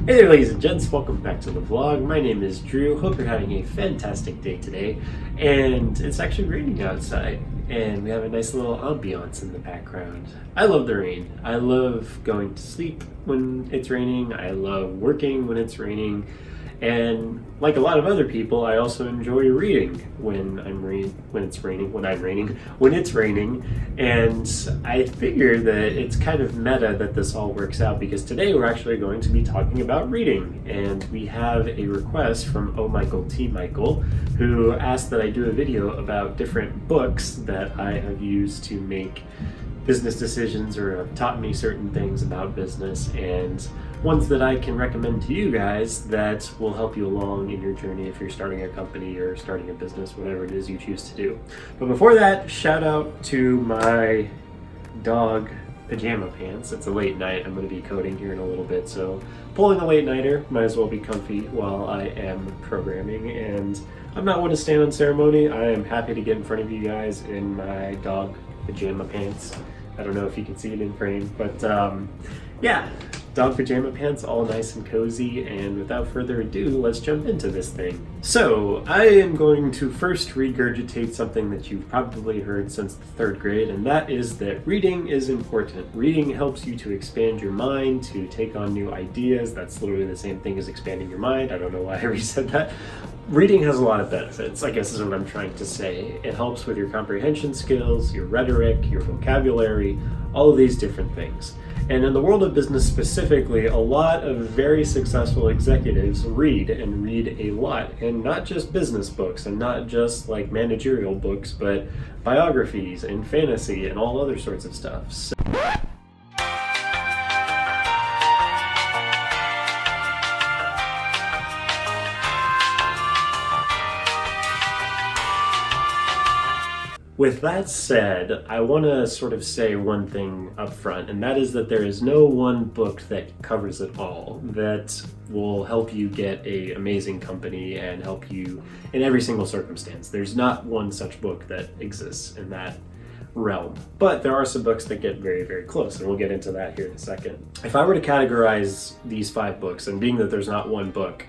Hey there, ladies and gents, welcome back to the vlog. My name is Drew. Hope you're having a fantastic day today. And it's actually raining outside, and we have a nice little ambiance in the background. I love the rain. I love going to sleep when it's raining. I love working when it's raining. And like a lot of other people, I also enjoy reading when it's raining. And I figure that it's kind of meta that this all works out, because today we're actually going to be talking about reading. And we have a request from Michael, who asked that I do a video about different books that I have used to make business decisions or have taught me certain things about business, and ones that I can recommend to you guys that will help you along in your journey if you're starting a company or starting a business, whatever it is you choose to do. But before that, shout out to my dog pajama pants. It's a late night. I'm going to be coding here in a little bit, so pulling a late nighter, might as well be comfy while I am programming. And I'm not one to stand on ceremony. I am happy to get in front of you guys in my dog pajama pants. I don't know if you can see it in frame, but yeah, dog pajama pants, all nice and cozy. And without further ado, let's jump into this thing. So I am going to first regurgitate something that you've probably heard since the third grade, and that is that reading is important. Reading helps you to expand your mind, to take on new ideas. That's literally the same thing as expanding your mind. I don't know why I resaid that. Reading has a lot of benefits, I guess is what I'm trying to say. It helps with your comprehension skills, your rhetoric, your vocabulary, all of these different things. And in the world of business specifically, a lot of very successful executives read and read a lot, and not just business books and not just like managerial books, but biographies and fantasy and all other sorts of stuff. So with that said, I want to sort of say one thing up front, and that is that there is no one book that covers it all, that will help you get an amazing company and help you in every single circumstance. There's not one such book that exists in that realm. But there are some books that get very, very close, and we'll get into that here in a second. If I were to categorize these 5 books, and being that there's not one book,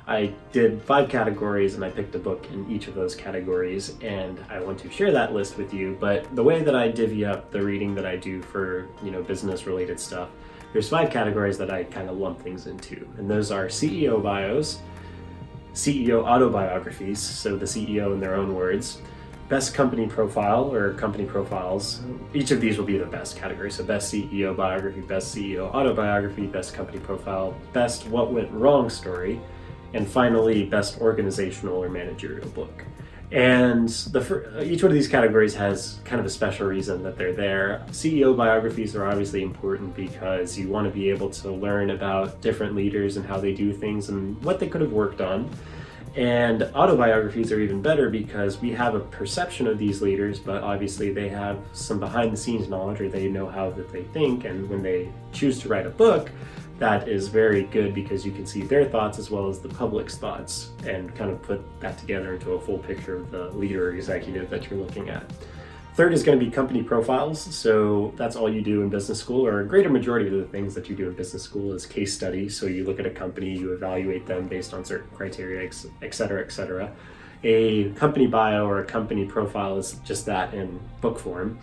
I did 5 categories and I picked a book in each of those categories, and I want to share that list with you. But the way that I divvy up the reading that I do for, business related stuff, there's 5 categories that I kind of lump things into. And those are CEO bios, CEO autobiographies, so the CEO in their own words, best company profile or company profiles. Each of these will be the best category. So best CEO biography, best CEO autobiography, best company profile, best what went wrong story, and finally, best organizational or managerial book. And each one of these categories has kind of a special reason that they're there. CEO biographies are obviously important because you want to be able to learn about different leaders and how they do things and what they could have worked on. And autobiographies are even better because we have a perception of these leaders, but obviously they have some behind the scenes knowledge, or they know how that they think. And when they choose to write a book, that is very good because you can see their thoughts as well as the public's thoughts and kind of put that together into a full picture of the leader or executive that you're looking at. Third is going to be company profiles. So that's all you do in business school, or a greater majority of the things that you do in business school is case study. So you look at a company, you evaluate them based on certain criteria, et cetera, et cetera. A company bio or a company profile is just that in book form.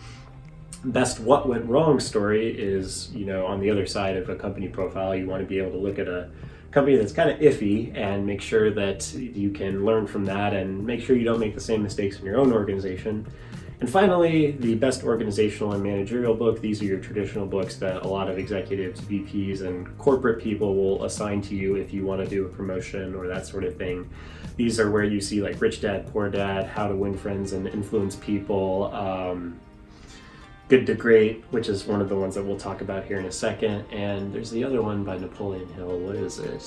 Best what went wrong story is, on the other side of a company profile. You want to be able to look at a company that's kind of iffy and make sure that you can learn from that and make sure you don't make the same mistakes in your own organization. And finally, the best organizational and managerial book. These are your traditional books that a lot of executives, VPs, and corporate people will assign to you if you want to do a promotion or that sort of thing. These are where you see like Rich Dad, Poor Dad, How to Win Friends and Influence People, Good to Great, which is one of the ones that we'll talk about here in a second. And there's the other one by Napoleon Hill. What is it?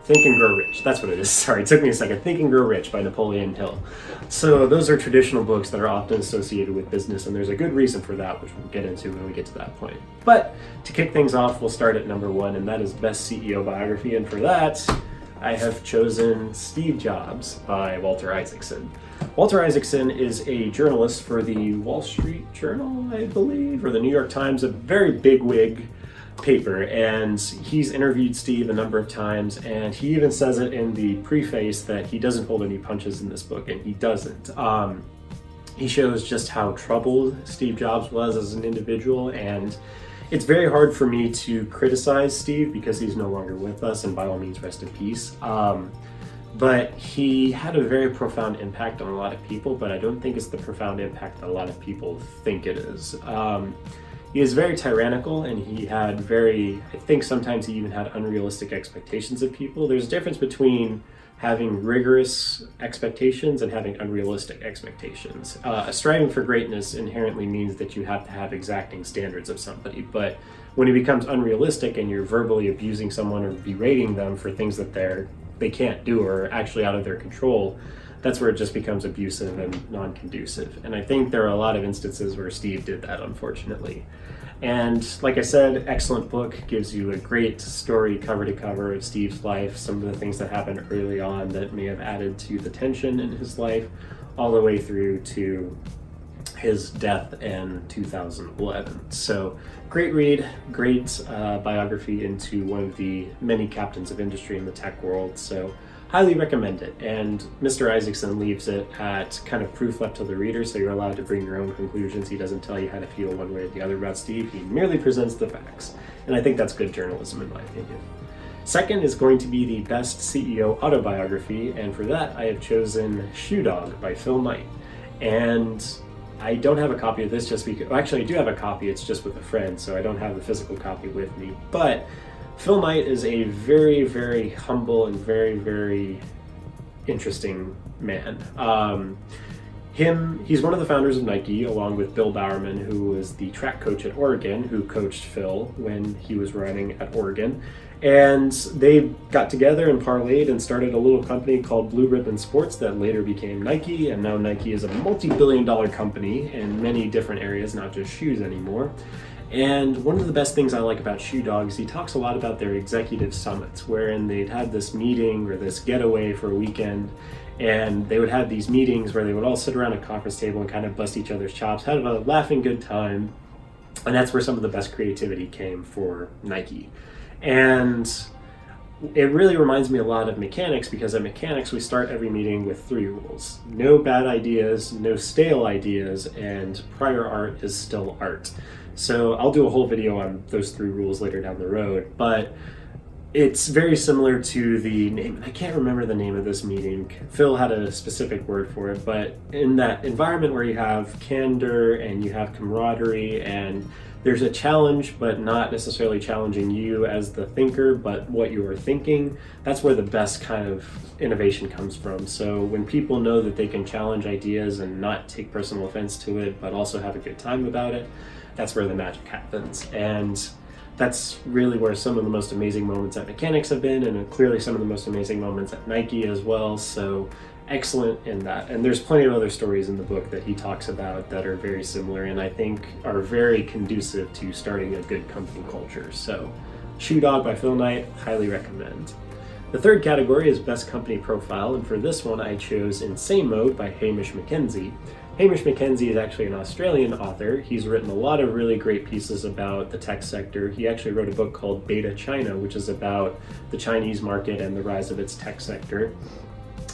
Think and Grow Rich. That's what it is. Sorry, it took me a second. Think and Grow Rich by Napoleon Hill. So those are traditional books that are often associated with business, and there's a good reason for that, which we'll get into when we get to that point. But to kick things off, we'll start at number 1, and that is best CEO biography. And for that, I have chosen Steve Jobs by Walter Isaacson. Walter Isaacson is a journalist for the Wall Street Journal, I believe, or the New York Times, a very big wig paper, and he's interviewed Steve a number of times, and he even says it in the preface that he doesn't hold any punches in this book, and he doesn't. He shows just how troubled Steve Jobs was as an individual, and it's very hard for me to criticize Steve because he's no longer with us, and by all means rest in peace. But he had a very profound impact on a lot of people, but I don't think it's the profound impact that a lot of people think it is. He is very tyrannical, and he had I think sometimes he even had unrealistic expectations of people. There's a difference between having rigorous expectations and having unrealistic expectations. Striving for greatness inherently means that you have to have exacting standards of somebody, but when it becomes unrealistic and you're verbally abusing someone or berating them for things that they can't do or are actually out of their control, that's where it just becomes abusive and non-conducive. And I think there are a lot of instances where Steve did that, unfortunately. And like I said, excellent book, gives you a great story cover to cover of Steve's life, some of the things that happened early on that may have added to the tension in his life, all the way through to his death in 2011. So great read, great biography into one of the many captains of industry in the tech world. So highly recommend it. And Mr. Issacson leaves it at kind of proof left to the reader, so you're allowed to bring your own conclusions. He doesn't tell you how to feel one way or the other about Steve. He merely presents the facts. And I think that's good journalism in my opinion. Second is going to be the best CEO autobiography, and for that I have chosen Shoe Dog by Phil Knight. And I don't have a copy of this just because, actually I do have a copy, it's just with a friend, so I don't have the physical copy with me. But Phil Knight is a very, very humble and very, very interesting man. He's one of the founders of Nike, along with Bill Bowerman, who was the track coach at Oregon, who coached Phil when he was running at Oregon. And they got together and parlayed and started a little company called Blue Ribbon Sports that later became Nike, and now Nike is a multi-billion-dollar company in many different areas, not just shoes anymore. And one of the best things I like about Shoe Dog is he talks a lot about their executive summits, wherein they'd had this meeting or this getaway for a weekend, and they would have these meetings where they would all sit around a conference table and kind of bust each other's chops, have a laughing good time, and that's where some of the best creativity came for Nike. And it really reminds me a lot of mechanics, because at mechanics we start every meeting with 3 rules. No bad ideas, no stale ideas, and prior art is still art. So I'll do a whole video on those 3 rules later down the road, but it's very similar to the name. I can't remember the name of this meeting. Phil had a specific word for it, but in that environment where you have candor and you have camaraderie and there's a challenge, but not necessarily challenging you as the thinker, but what you are thinking, that's where the best kind of innovation comes from. So when people know that they can challenge ideas and not take personal offense to it, but also have a good time about it, that's where the magic happens. And that's really where some of the most amazing moments at mechanics have been, and clearly some of the most amazing moments at Nike as well. So excellent in that. And there's plenty of other stories in the book that he talks about that are very similar and I think are very conducive to starting a good company culture. So Shoe Dog by Phil Knight, highly recommend. The third category is Best Company Profile, and for this one I chose Insane Mode by Haymish Mackenzie. Haymish Mackenzie is actually an Australian author. He's written a lot of really great pieces about the tech sector. He actually wrote a book called Beta China, which is about the Chinese market and the rise of its tech sector.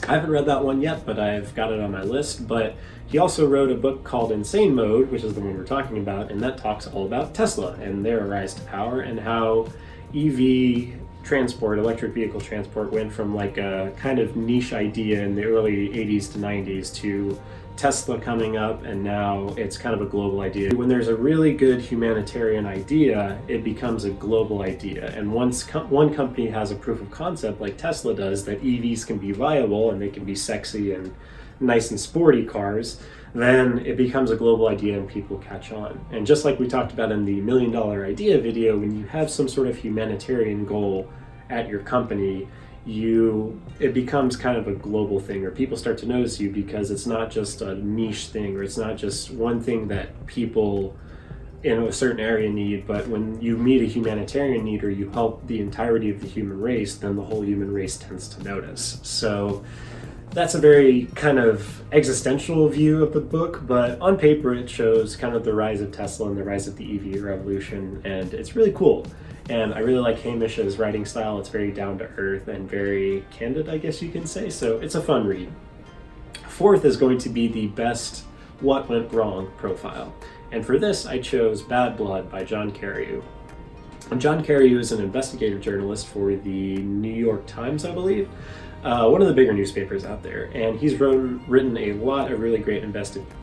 I haven't read that one yet, but I've got it on my list. But he also wrote a book called Insane Mode, which is the one we're talking about, and that talks all about Tesla and their rise to power and how EV transport, electric vehicle transport, went from like a kind of niche idea in the early 80s to 90s to Tesla coming up, and now it's kind of a global idea. When there's a really good humanitarian idea, it becomes a global idea. And once one company has a proof of concept like Tesla does, that EVs can be viable and they can be sexy and nice and sporty cars, then it becomes a global idea and people catch on. And just like we talked about in the $1 Million Idea video, when you have some sort of humanitarian goal at your company, it becomes kind of a global thing, or people start to notice you because it's not just a niche thing, or it's not just one thing that people in a certain area need, but when you meet a humanitarian need or you help the entirety of the human race, then the whole human race tends to notice. So that's a very kind of existential view of the book, but on paper it shows kind of the rise of Tesla and the rise of the EV revolution, and it's really cool. And I really like Haymish's writing style. It's very down to earth and very candid, I guess you can say. So it's a fun read. Fourth is going to be the best what went wrong profile. And for this, I chose Bad Blood by John Carryou. And John Carryou is an investigative journalist for the New York Times, I believe, one of the bigger newspapers out there. And he's written a lot of really great investigative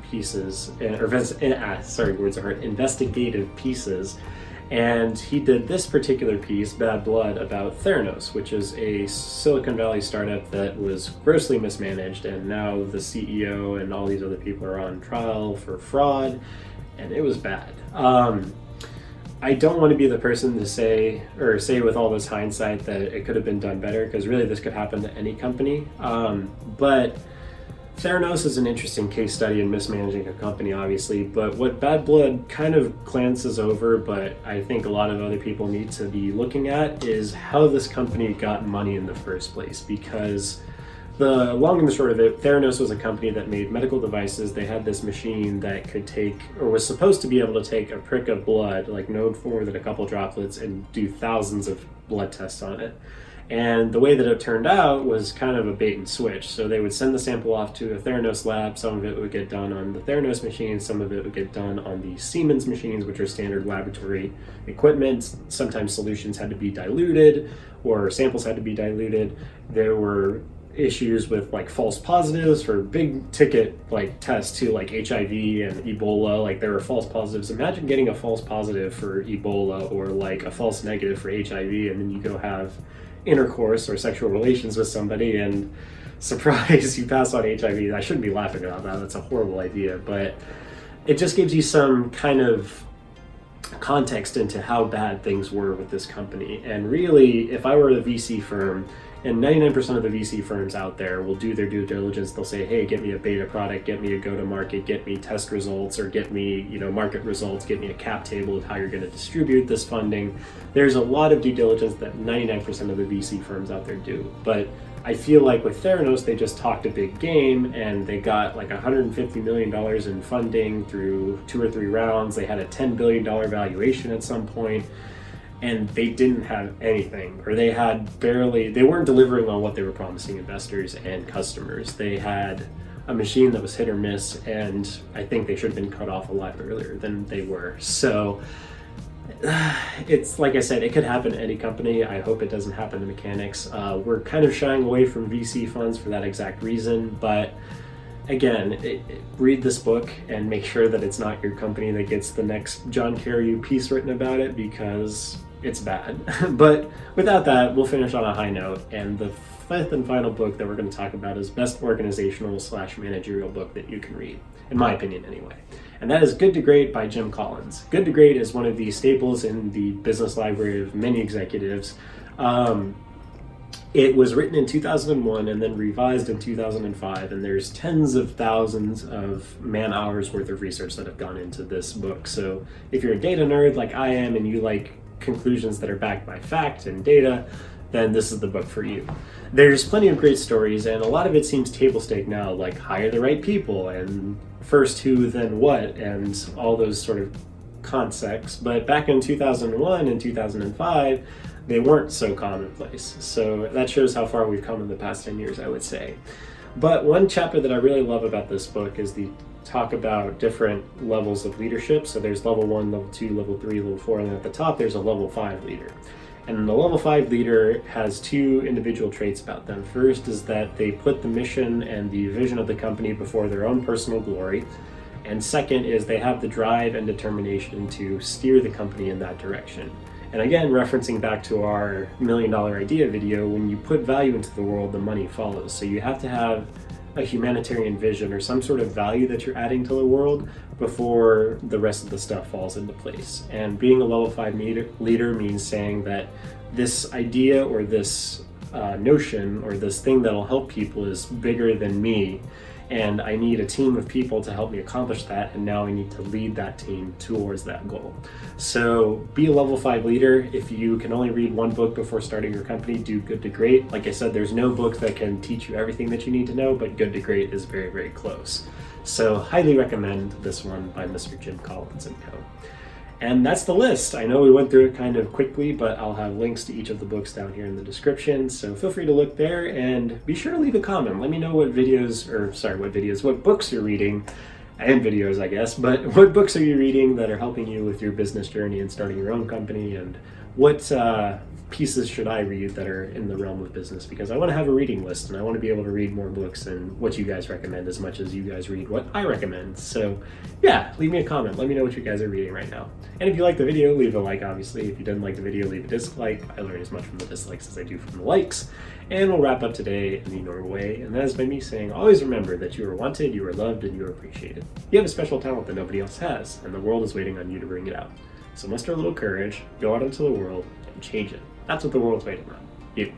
pieces. And he did this particular piece, Bad Blood, about Theranos, which is a Silicon Valley startup that was grossly mismanaged, and now the CEO and all these other people are on trial for fraud, and it was bad. I don't want to be the person to say with all this hindsight that it could have been done better, because really this could happen to any company. But Theranos is an interesting case study in mismanaging a company, obviously, but what Bad Blood kind of glances over, but I think a lot of other people need to be looking at, is how this company got money in the first place. Because the long and the short of it, Theranos was a company that made medical devices. They had this machine that could take, or was supposed to be able to take, a prick of blood, like no more than a couple droplets, and do thousands of blood tests on it. And the way that it turned out was kind of a bait and switch. So they would send the sample off to a Theranos lab. Some of it would get done on the Theranos machines. Some of it would get done on the Siemens machines, which are standard laboratory equipment. Sometimes solutions had to be diluted, or samples had to be diluted. There were issues with like false positives for big ticket like tests too, like HIV and Ebola. Like there were false positives. Imagine getting a false positive for Ebola, or like a false negative for HIV, and then you go have intercourse or sexual relations with somebody, and surprise, you pass on HIV. I shouldn't be laughing about that. That's a horrible idea, but it just gives you some kind of context into how bad things were with this company. And really, if I were a VC firm, and 99% of the VC firms out there will do their due diligence. They'll say, hey, get me a beta product, get me a go-to-market, get me test results, or get me, market results, get me a cap table of how you're going to distribute this funding. There's a lot of due diligence that 99% of the VC firms out there do. But I feel like with Theranos, they just talked a big game, and they got like $150 million in funding through 2 or 3 rounds. They had a $10 billion valuation at some point. And they didn't have anything, or they weren't delivering on what they were promising investors and customers. They had a machine that was hit or miss, and I think they should have been cut off a lot earlier than they were. So it's like I said, it could happen to any company. I hope it doesn't happen to Mechanics. We're kind of shying away from VC funds for that exact reason, but again, read this book and make sure that it's not your company that gets the next John Carryou piece written about it, because it's bad. But without that, we'll finish on a high note. And the 5th and final book that we're going to talk about is best organizational/managerial book that you can read, in my opinion anyway. And that is Good to Great by Jim Collins. Good to Great is one of the staples in the business library of many executives. It was written in 2001 and then revised in 2005, and there's tens of thousands of man hours worth of research that have gone into this book. So if you're a data nerd like I am, and you like conclusions that are backed by fact and data, then this is the book for you. There's plenty of great stories, and a lot of it seems table stake now, like hire the right people and first who, then what, and all those sort of concepts. But back in 2001 and 2005, they weren't so commonplace. So that shows how far we've come in the past 10 years, I would say. But one chapter that I really love about this book is the talk about different levels of leadership. So there's level 1, level 2, level 3, level 4, and then at the top there's a level 5 leader. And the level 5 leader has 2 individual traits about them. First is that they put the mission and the vision of the company before their own personal glory. And second is they have the drive and determination to steer the company in that direction. And again, referencing back to our $1 million idea video, when you put value into the world, the money follows. So you have to have a humanitarian vision or some sort of value that you're adding to the world before the rest of the stuff falls into place. And being a level 5 leader means saying that this idea or this notion or this thing that'll help people is bigger than me, and I need a team of people to help me accomplish that, and now I need to lead that team towards that goal. So be a level 5 leader. If you can only read one book before starting your company, do Good to Great. Like I said, there's no book that can teach you everything that you need to know, but Good to Great is very, very close. So highly recommend this one by Mr. Jim Collins and Co. And that's the list. I know we went through it kind of quickly, but I'll have links to each of the books down here in the description. So feel free to look there and be sure to leave a comment. Let me know what books you're reading, and videos, I guess, but what books are you reading that are helping you with your business journey and starting your own company, and what pieces should I read that are in the realm of business? Because I want to have a reading list and I want to be able to read more books and what you guys recommend as much as you guys read what I recommend. So yeah, leave me a comment. Let me know what you guys are reading right now. And if you like the video, leave a like, obviously. If you didn't like the video, leave a dislike. I learn as much from the dislikes as I do from the likes. And we'll wrap up today in the normal way. And that is by me saying, always remember that you are wanted, you are loved, and you are appreciated. You have a special talent that nobody else has, and the world is waiting on you to bring it out. So muster a little courage, go out into the world, and change it. That's what the world's waiting on. You.